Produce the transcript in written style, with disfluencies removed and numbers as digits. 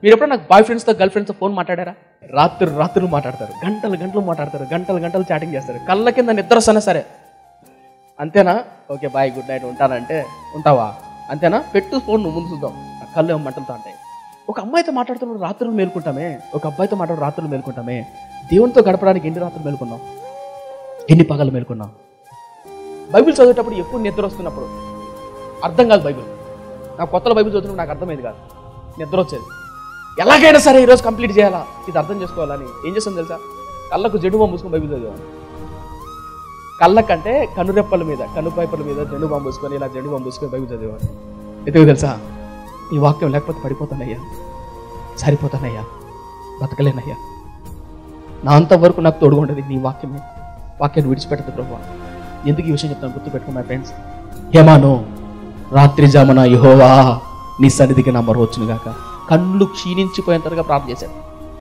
మీరు ఎప్పుడైనా నాకు బాయ్ ఫ్రెండ్స్తో గర్ల్ ఫ్రెండ్స్తో ఫోన్ మాట్లాడారా? రాత్రులు మాట్లాడతారు, గంటలు మాట్లాడతారు, గంటలు చాటింగ్ చేస్తారు. కళ్ళ కింద నిద్ర వస్తున్నా సరే, అంతేనా, ఓకే బాయ్ గుడ్ నైట్ ఉంటానంటే ఉంటావా, అంతేనా, పెట్టు ఫోన్ నువ్వు ముందు చూద్దాం, కళ్ళు ఏమో మంటలతో ఉంటాయి. ఒక అమ్మాయితో మాట్లాడుతున్నప్పుడు రాత్రులు మేలుకుంటామే, ఒక అబ్బాయితో మాట్లాడు రాత్రులు మేలుకుంటామే. దేవునితో గడపడానికి ఎన్ని రాత్రులు మేలుకున్నాం, ఎన్ని పగలు మేలుకున్నాం? బైబిల్ చదివేటప్పుడు ఎప్పుడు నిద్ర వస్తున్నప్పుడు అర్థం కాదు. బైబిల్ నాకు కొత్తలో బైబిల్ చదువుతున్నప్పుడు నాకు అర్థమయ్యేది కాదు, నిద్ర వచ్చేది. ఎలాగైనా సరే ఈరోజు కంప్లీట్ చేయాలా, ఇది అర్థం చేసుకోవాలని ఏం చేస్తాను తెలుసా, కళ్ళకు జెండు బాంబు పూసుకొని బైబిల్ చదివాను. కళ్ళకంటే కనురెప్పల మీద కనుపైపల మీద జెండు బాంబు పూసుకొని ఇలా జెండు బాంబు పూసుకొని బైబిల్ చదివాను. ఎందుకు తెలుసా, ఈ వాక్యం లేకపోతే పడిపోతానయ్యా, సరిపోతానయ్యా, బతకలేనయ్యా, నా అంతవరకు నాకు తోడుగా ఉండేది నీ వాక్యమే. వాక్యాన్ని విడిచిపెట్టదు ప్రభువా. ఎందుకు ఈ విషయం చెప్తాను గుర్తుపెట్టుకో మై ఫ్రెండ్స్. హేమాను రాత్రి జామున యెహోవా నీ సన్నిధికి నా మొర వచ్చును గాక, కళ్ళు క్షీణించిపోయేంతగా ప్రార్థన చేశాడు.